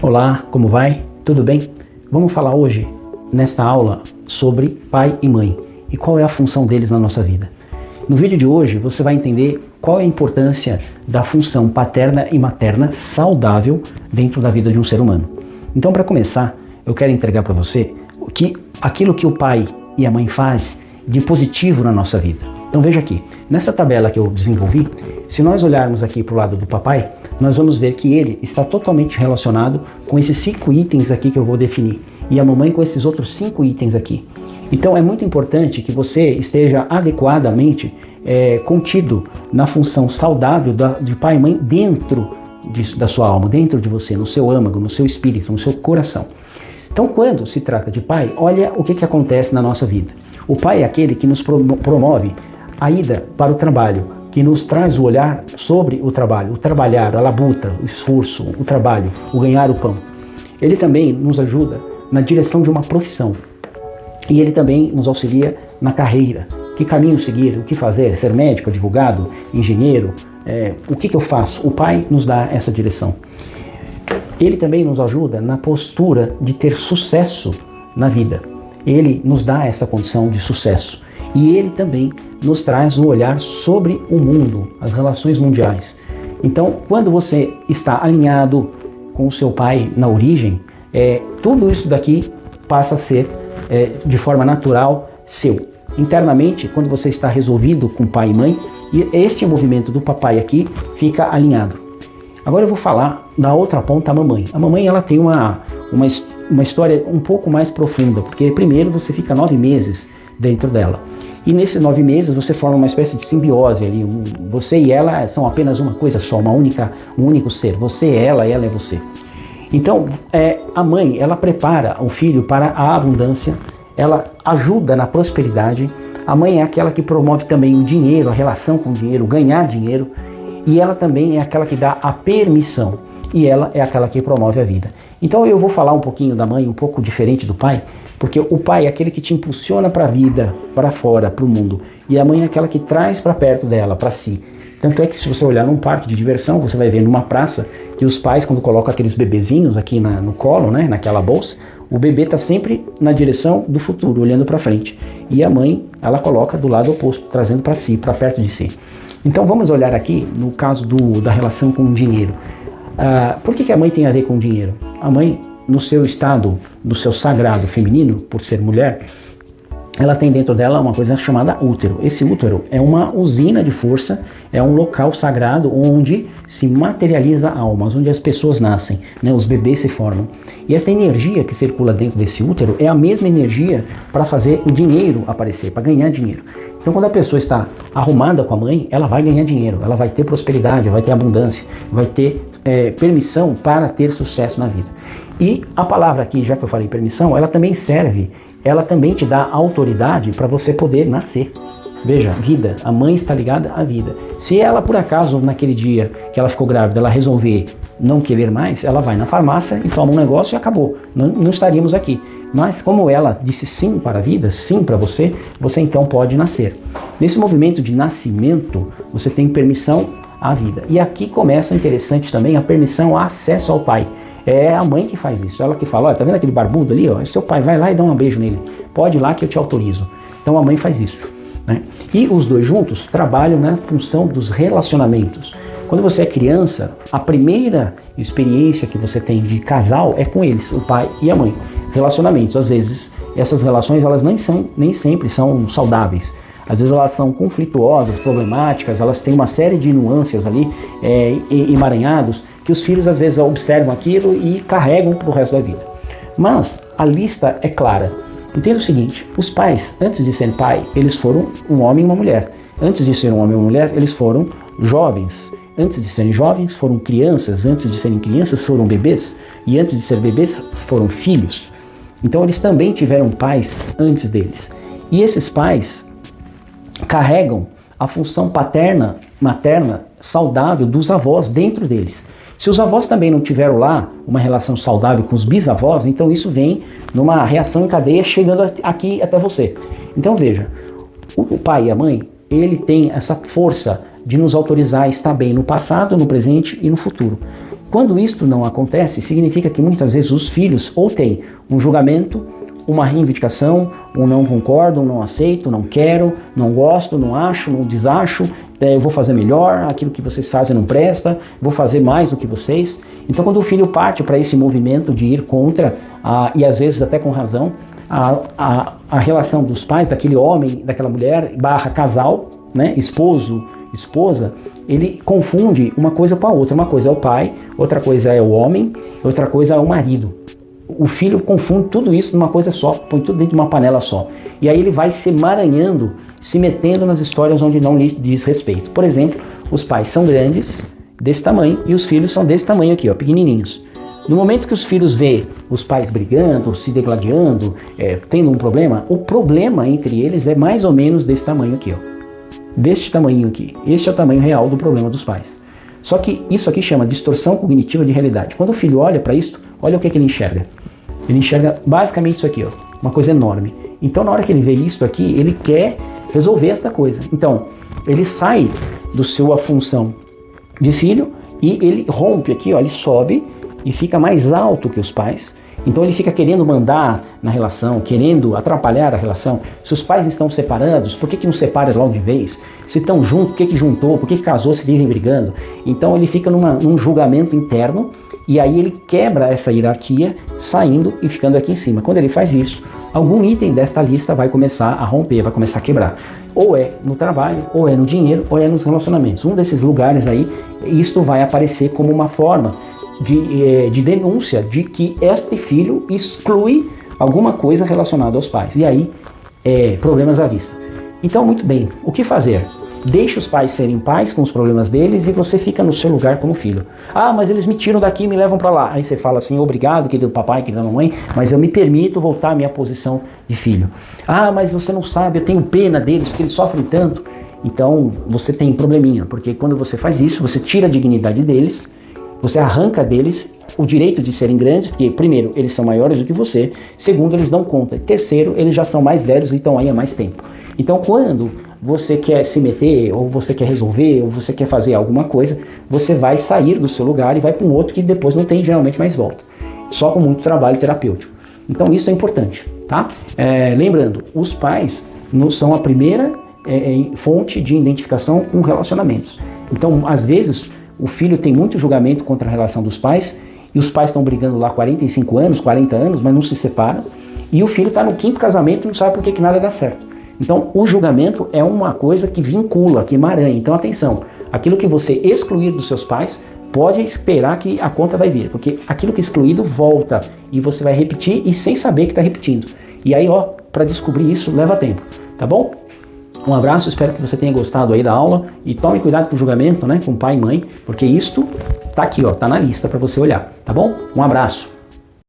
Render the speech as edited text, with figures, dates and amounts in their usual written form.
Olá, como vai? Tudo bem? Vamos falar hoje, nesta aula, sobre pai e mãe e qual é a função deles na nossa vida. No vídeo de hoje você vai entender qual é a importância da função paterna e materna saudável dentro da vida de um ser humano. Então, para começar, eu quero entregar para você aquilo que o pai e a mãe faz de positivo na nossa vida. Então veja aqui, nessa tabela que eu desenvolvi, se nós olharmos aqui para o lado do papai, nós vamos ver que ele está totalmente relacionado com esses 5 itens aqui que eu vou definir, e a mamãe com esses outros 5 itens aqui. Então é muito importante que você esteja adequadamente contido na função saudável de pai e mãe dentro da sua alma, dentro de você, no seu âmago, no seu espírito, no seu coração. Então, quando se trata de pai, olha o que acontece na nossa vida. O pai é aquele que nos promove a ida para o trabalho, que nos traz o olhar sobre o trabalho, o trabalhar, a labuta, o esforço, o trabalho, o ganhar o pão. Ele também nos ajuda na direção de uma profissão. E ele também nos auxilia na carreira. Que caminho seguir, o que fazer, ser médico, advogado, engenheiro, o que eu faço? O pai nos dá essa direção. Ele também nos ajuda na postura de ter sucesso na vida. Ele nos dá essa condição de sucesso. E ele também nos traz um olhar sobre o mundo, as relações mundiais. Então, quando você está alinhado com o seu pai na origem, tudo isso daqui passa a ser de forma natural seu. Internamente, quando você está resolvido com pai e mãe, e este movimento do papai aqui fica alinhado. Agora eu vou falar da outra ponta, a mamãe. A mamãe ela tem uma história um pouco mais profunda, porque primeiro você fica 9 meses dentro dela. E nesses 9 meses você forma uma espécie de simbiose ali. Você e ela são apenas uma coisa só, um único ser. Você é ela é você. Então, a mãe, ela prepara o filho para a abundância, ela ajuda na prosperidade. A mãe é aquela que promove também o dinheiro, a relação com o dinheiro, ganhar dinheiro. E ela também é aquela que dá a permissão. E ela é aquela que promove a vida. Então eu vou falar um pouquinho da mãe, um pouco diferente do pai, porque o pai é aquele que te impulsiona para a vida, para fora, para o mundo. E a mãe é aquela que traz para perto dela, para si. Tanto é que se você olhar num parque de diversão, você vai ver numa praça que os pais, quando colocam aqueles bebezinhos aqui no colo, né, naquela bolsa, o bebê está sempre na direção do futuro, olhando para frente. E a mãe, ela coloca do lado oposto, trazendo para si, para perto de si. Então vamos olhar aqui no caso da relação com o dinheiro. Por que a mãe tem a ver com o dinheiro? A mãe, no seu estado, do seu sagrado feminino, por ser mulher, ela tem dentro dela uma coisa chamada útero. Esse útero é uma usina de força, é um local sagrado onde se materializa almas, onde as pessoas nascem, né? Os bebês se formam. E essa energia que circula dentro desse útero é a mesma energia para fazer o dinheiro aparecer, para ganhar dinheiro. Então, quando a pessoa está arrumada com a mãe, ela vai ganhar dinheiro, ela vai ter prosperidade, vai ter abundância, vai ter permissão para ter sucesso na vida. E a palavra aqui, já que eu falei permissão, ela também serve, ela também te dá autoridade para você poder nascer. Veja, vida, a mãe está ligada à vida. Se ela, por acaso, naquele dia que ela ficou grávida, ela resolver não querer mais, ela vai na farmácia e toma um negócio e acabou. Não estaríamos aqui. Mas como ela disse sim para a vida, sim para você, você então pode nascer. Nesse movimento de nascimento, você tem permissão à vida. E aqui começa interessante também a permissão, a acesso ao pai. É a mãe que faz isso, ela que fala, olha, tá vendo aquele barbudo ali? Ó, é seu pai, vai lá e dá um beijo nele. Pode ir lá que eu te autorizo. Então a mãe faz isso, né? E os dois juntos trabalham na função dos relacionamentos. Quando você é criança, a primeira experiência que você tem de casal é com eles, o pai e a mãe. Relacionamentos, às vezes, essas relações elas nem sempre são saudáveis. Às vezes elas são conflituosas, problemáticas, elas têm uma série de nuances ali, emaranhados, que os filhos às vezes observam aquilo e carregam para o resto da vida. Mas a lista é clara. Entenda o seguinte, os pais, antes de serem pai, eles foram um homem e uma mulher. Antes de ser um homem e uma mulher, eles foram jovens. Antes de serem jovens, foram crianças. Antes de serem crianças, foram bebês. E antes de ser bebês, foram filhos. Então eles também tiveram pais antes deles. E esses pais carregam a função paterna, materna, saudável dos avós dentro deles. Se os avós também não tiveram lá uma relação saudável com os bisavós, então isso vem numa reação em cadeia chegando aqui até você. Então veja, o pai e a mãe, ele tem essa força de nos autorizar a estar bem no passado, no presente e no futuro. quando isto não acontece, significa que muitas vezes os filhos ou têm um julgamento, uma reivindicação, um não concordo, um não aceito, não quero, não gosto, não acho, não desacho, eu vou fazer melhor, aquilo que vocês fazem não presta, vou fazer mais do que vocês. Então quando o filho parte para esse movimento de ir contra, e às vezes até com razão, a relação dos pais, daquele homem, daquela mulher, barra casal, né, esposo, esposa, ele confunde uma coisa com a outra. Uma coisa é o pai, outra coisa é o homem, outra coisa é o marido. O filho confunde tudo isso numa coisa só, põe tudo dentro de uma panela só. E aí ele vai se emaranhando, se metendo nas histórias onde não lhe diz respeito. Por exemplo, os pais são grandes, desse tamanho, e os filhos são desse tamanho aqui, ó, pequenininhos. No momento que os filhos vê os pais brigando, se degladiando, tendo um problema, o problema entre eles é mais ou menos desse tamanho aqui, ó. Deste tamanho aqui. Este é o tamanho real do problema dos pais. Só que isso aqui chama distorção cognitiva de realidade. Quando o filho olha para isso, olha o que ele enxerga. Ele enxerga basicamente isso aqui, ó, uma coisa enorme. Então na hora que ele vê isso aqui, ele quer resolver esta coisa. Então ele sai do sua função de filho e ele rompe aqui, ó, ele sobe e fica mais alto que os pais. Então ele fica querendo mandar na relação, querendo atrapalhar a relação. Se os pais estão separados, por que não separa logo de vez? Se estão juntos, por que juntou? Por que casou se vivem brigando? Então ele fica num julgamento interno e aí ele quebra essa hierarquia saindo e ficando aqui em cima. Quando ele faz isso, algum item desta lista vai começar a romper, vai começar a quebrar. Ou é no trabalho, ou é no dinheiro, ou é nos relacionamentos. Um desses lugares aí, isto vai aparecer como uma forma de denúncia de que este filho exclui alguma coisa relacionada aos pais. E aí, problemas à vista. Então, muito bem, o que fazer? Deixe os pais serem pais com os problemas deles e você fica no seu lugar como filho. Ah, mas eles me tiram daqui e me levam para lá. Aí você fala assim, obrigado, querido papai, querida mamãe, mas eu me permito voltar à minha posição de filho. Ah, mas você não sabe, eu tenho pena deles porque eles sofrem tanto. Então, você tem probleminha, porque quando você faz isso, você tira a dignidade deles, você arranca deles o direito de serem grandes, porque, primeiro, eles são maiores do que você, segundo, eles dão conta, terceiro, eles já são mais velhos e estão aí há mais tempo. Então, quando você quer se meter, ou você quer resolver, ou você quer fazer alguma coisa, você vai sair do seu lugar e vai para um outro que depois não tem geralmente mais volta, só com muito trabalho terapêutico. Então, isso é importante, tá? Lembrando, os pais são a primeira fonte de identificação com relacionamentos. Então, às vezes, o filho tem muito julgamento contra a relação dos pais, e os pais estão brigando lá 45 anos, 40 anos, mas não se separam, e o filho está no 5º casamento e não sabe por que nada dá certo. Então, o julgamento é uma coisa que vincula, que emaranha. Então, atenção, aquilo que você excluir dos seus pais, pode esperar que a conta vai vir, porque aquilo que é excluído volta, e você vai repetir e sem saber que está repetindo. E aí, ó, para descobrir isso, leva tempo, tá bom? Um abraço, espero que você tenha gostado aí da aula e tome cuidado com o julgamento, né, com pai e mãe, porque isto tá aqui, ó, tá na lista para você olhar, tá bom? Um abraço.